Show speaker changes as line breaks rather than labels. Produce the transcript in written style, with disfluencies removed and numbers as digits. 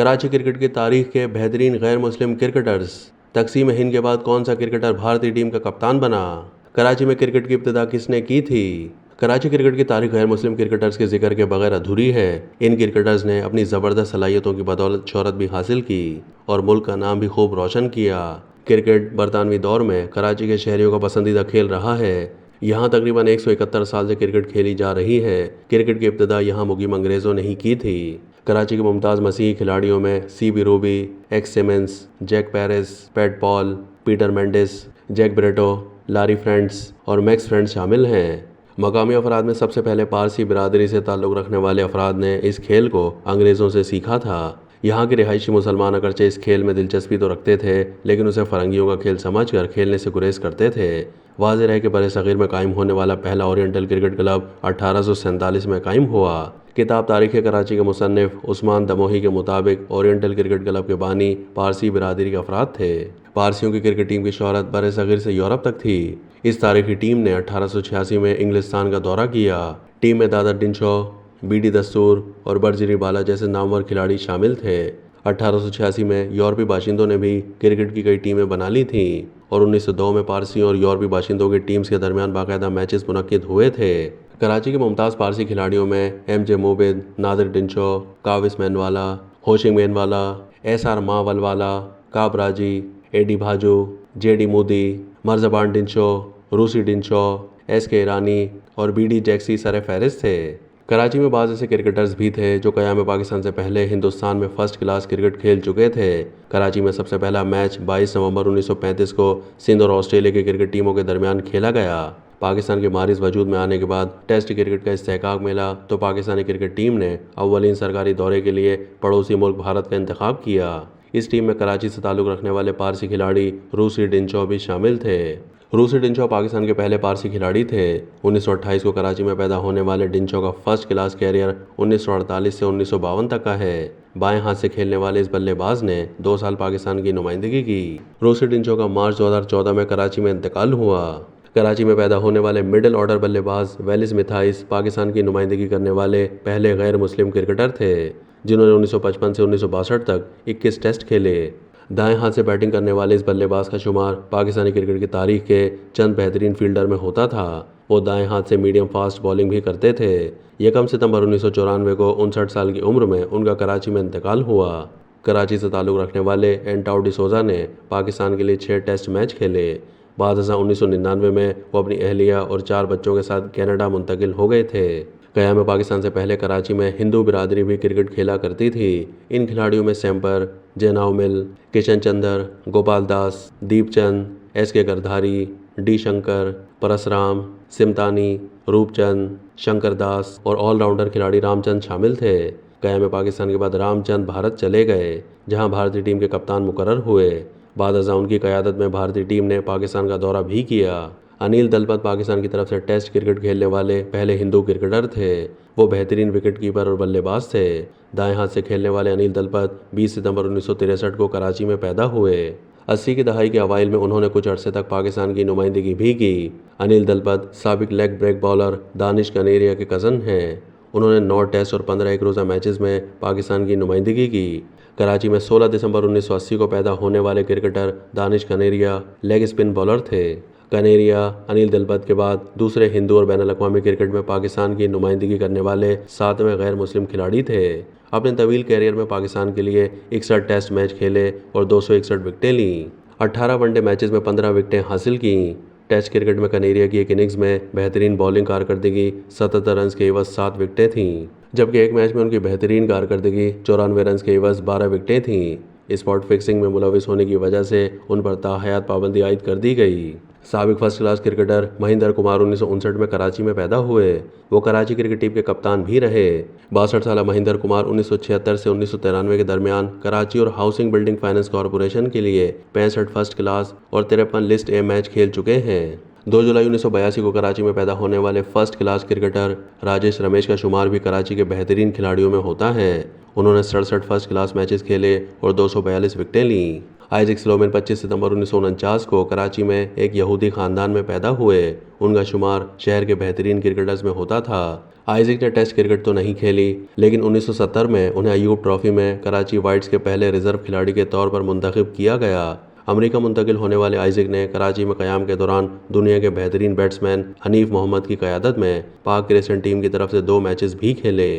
Karachi cricket की तारीख के बेहतरीन गैर मुस्लिम क्रिकेटर्स। तकसीम हिंद के बाद कौन सा क्रिकेटर भारतीय टीम का कप्तान बना? कराची में क्रिकेट की इब्तिदा किसने की थी? कराची क्रिकेट की तारीख गैर मुस्लिम क्रिकेटर्स के जिक्र के बगैर अधूरी है। इन क्रिकेटर्स ने अपनी ज़बरदस्त सलाहियतों की बदौलत शोहरत भी हासिल की और मुल्क का नाम भी खूब रोशन किया। क्रिकेट बरतानवी दौर में कराची के शहरियों का पसंदीदा खेल रहा है। यहाँ तकरीबन 171 साल से क्रिकेट खेली जा रही है। क्रिकेट की इब्तिदा यहाँ मुकीम अंग्रेज़ों ने ही की थी। कराची के मुमताज़ मसीही खिलाड़ियों में सीबी रूबी, एक्स सिमंस, जैक पेरिस, पैट पॉल, पीटर मेंडिस, जैक ब्रेटो, लारी फ्रेंड्स और मैक्स फ्रेंड्स शामिल हैं। मकामी अफराद में सबसे पहले पारसी बिरादरी से ताल्लुक़ रखने वाले अफराद ने इस खेल को अंग्रेज़ों से सीखा था। यहाँ के रिहायशी मुसलमान अगरचे इस खेल में दिलचस्पी तो रखते थे, लेकिन उसे फ़रंगियों का खेल समझकर खेलने से गुरेज करते थे। वाज़ेह है कि बरे-सग़ीर में कायम होने वाला पहला ओरिएंटल क्रिकेट क्लब 1847 में कायम हुआ। किताब तारीख़ कराची के मुसन्निफ़ उस्मान दमोही के मुताबिक ओरिएंटल क्रिकेट क्लब के बानी पारसी बिरादरी के अफराद थे। पारसियों की क्रिकेट टीम की शोहरत बरे-सग़ीर से यूरोप तक थी। इस तारीखी टीम ने 1886 में इंग्लिस्तान का दौरा किया। टीम में दादर डिनशॉ, बीडी दस्तूर और बरजरी बाला जैसे नामवर खिलाड़ी शामिल थे। 1886 में यूरोपी बाशिंदों ने भी क्रिकेट की कई टीमें बना ली थीं और 1902 में पारसियों और यूरोपी बाशिंदों की टीम्स के दरमियान बाकायदा मैचेस मुनक्किद हुए थे। कराची के मुमताज़ पारसी खिलाड़ियों में एमजे मोबिद, नादिर डिनशॉ, काविस मैनवाला, होशिंग मैनवाला, एसआर मावलवाला, काब राजी, एडी भाजू, जेडी मोदी, मर्ज़बान डिनशॉ, रूसी डिनशॉ, एसके ईरानी और बीडी जैक्सी सरे फहरिस्त थे। कराची में बाज़ ऐसे क्रिकेटर्स भी थे जो क़याम पाकिस्तान से पहले हिंदुस्तान में फ़र्स्ट क्लास क्रिकेट खेल चुके थे। कराची में सबसे पहला मैच 22 नवंबर 1935 को सिंध और ऑस्ट्रेलिया की क्रिकेट टीमों के दरमियान खेला गया। पाकिस्तान के मारिस वजूद में आने के बाद टेस्ट क्रिकेट का इस्तेहकाक मिला तो पाकिस्तानी क्रिकेट टीम ने अव्वलीन सरकारी दौरे के लिए पड़ोसी मुल्क भारत का इंतखाब किया। इस टीम में कराची से ताल्लुक़ रखने वाले पारसी खिलाड़ी रूसी डिनशॉ भी शामिल थे। रूसी डिनशॉ पाकिस्तान के पहले पारसी खिलाड़ी थे। 1928 को कराची में पैदा होने वाले डिनशॉ का फर्स्ट क्लास कैरियर 1948 से 1952 तक का है। बाएं हाथ से खेलने वाले इस बल्लेबाज ने 2 साल पाकिस्तान की नुमाइंदगी की। रूसी डिनशॉ का मार्च 2014 में कराची में इंतकाल हुआ। कराची में पैदा होने वाले मिडिल ऑर्डर बल्लेबाज वेलिस मिथाइस पाकिस्तान की नुमाइंदगी करने वाले पहले गैर मुस्लिम क्रिकेटर थे, जिन्होंने 1955 से 1962 तक 21 टेस्ट खेले। दाएं हाथ से बैटिंग करने वाले इस बल्लेबाज का शुमार पाकिस्तानी क्रिकेट की तारीख के चंद बेहतरीन फील्डर में होता था। वो दाएं हाथ से मीडियम फास्ट बॉलिंग भी करते थे। 1 सितंबर 1994 को 59 साल की उम्र में उनका कराची में इंतकाल हुआ। कराची से ताल्लुक़ रखने वाले एंटाउ डिसोजा ने पाकिस्तान के लिए 6 टेस्ट मैच खेले। बाद 1999 में वो अपनी अहलिया और 4 बच्चों के साथ कनाडा मुंतकिल हो गए थे। क़याम पाकिस्तान से पहले कराची में हिंदू बिरादरी भी क्रिकेट खेला करती थी। इन खिलाड़ियों में सैम्पर, जैनाव मिल, किशन चंदर, गोपाल दास, दीपचंद, एसके गर्धारी, डी शंकर, परसराम, सिमतानी, रूपचंद, शंकर दास और ऑलराउंडर खिलाड़ी रामचंद शामिल थे। क़याम पाकिस्तान के बाद रामचंद भारत चले गए, जहां भारतीय टीम के कप्तान मुकर्रर हुए। बाद अज़ां उनकी क़यादत में भारतीय टीम ने पाकिस्तान का दौरा भी किया। अनिल दलपत पाकिस्तान की तरफ से टेस्ट क्रिकेट खेलने वाले पहले हिंदू क्रिकेटर थे। वो बेहतरीन विकेट कीपर और बल्लेबाज थे। दाएं हाथ से खेलने वाले अनिल दलपत 20 सितंबर 1963 को कराची में पैदा हुए। 80 की दहाई के अवाइल में उन्होंने कुछ अरसे तक पाकिस्तान की नुमाइंदगी भी की। अनिल दलपत साबिक leg break bowler Danish Kaneria के कज़न हैं। उन्होंने 9 टेस्ट और 15 एक रोज़ा मैचेस में पाकिस्तान की नुमाइंदगी की। कराची में 16 दिसंबर 1980 को पैदा होने वाले cricketer Danish Kaneria leg spin bowler थे। कनेरिया अनिल दलपत के बाद दूसरे हिंदू और बैनुल अक़वामी क्रिकेट में पाकिस्तान की नुमाइंदगी करने वाले 7वें गैर मुस्लिम खिलाड़ी थे। अपने तवील कैरियर में पाकिस्तान के लिए 61 टेस्ट मैच खेले और 261 विकेटें लीं। 18 वनडे मैचेस में 15 विकेटें हासिल कीं। टेस्ट क्रिकेट में कनेरिया की एक इनिंग्स में बेहतरीन बॉलिंग कारकर्दगी 77 रन के एवज 7 विकेटें थीं, जबकि एक मैच में उनकी बेहतरीन कारकर्दगी 94 रन के एवज 12 विकेटें थीं। स्पॉट फिक्सिंग में मुलविस होने की वजह से उन पर ताहयात पाबंदी आयद कर दी गई। साबिक first class cricketer Mahinder Kumar 1959 में कराची में पैदा हुए। वो कराची क्रिकेट टीम के कप्तान भी रहे। 62 साल महिंदर कुमार 1976 से 1993 के दरमियान कराची और हाउसिंग बिल्डिंग फाइनेंस कॉरपोरेशन के लिए 65 फर्स्ट क्लास और 53 लिस्ट ए मैच खेल चुके हैं। 2 जुलाई 1982 को कराची में पैदा होने वाले first class cricketer Rajesh Ramesh का शुमार भी कराची के बेहतरीन खिलाड़ियों में होता है। उन्होंने 67 फर्स्ट क्लास मैचेस खेले और 242 विकेटें लीं। आइजैक स्लोमैन 25 सितंबर 1949 को कराची में एक यहूदी खानदान में पैदा हुए। उनका शुमार शहर के बेहतरीन क्रिकेटर्स में होता था। आइजैक ने टेस्ट क्रिकेट तो नहीं खेली, लेकिन 1970 में उन्हें अयूब ट्रॉफी में कराची वाइट्स के पहले रिजर्व खिलाड़ी के तौर पर मुंतखब किया गया। अमेरिका मुंतकिल होने वाले आइजैक ने कराची में क़याम के दौरान दुनिया के बेहतरीन बैट्समैन हनीफ मोहम्मद की क़यादत में पाक क्रिकेट टीम की तरफ से 2 मैचेस भी खेले।